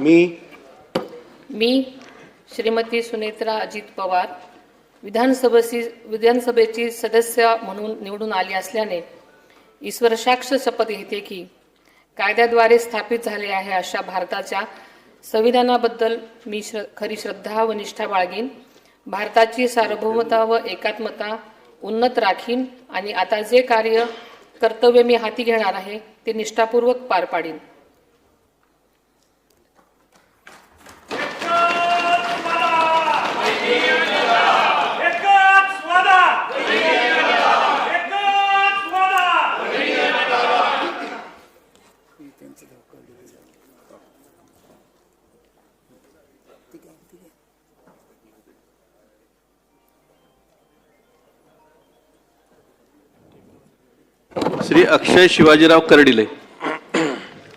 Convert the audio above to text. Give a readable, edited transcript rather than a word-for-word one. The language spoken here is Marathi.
मी श्रीमती सुनेत्रा अजित पवार विधानसभेची सदस्य म्हणून निवडून आली असल्याने ईश्वरसाक्ष शपथ घेते की कायद्याद्वारे स्थापित झाले आहे अशा भारताच्या संविधानाबद्दल मी खरी श्रद्धा व निष्ठा बाळगीन, भारताची सार्वभौमता व एकात्मता उन्नत राखीन आणि आता जे कर्तव्य मी हाती घेणार आहे ते निष्ठापूर्वक पार पाडीन. श्री अक्षय शिवाजीराव कर्डिले.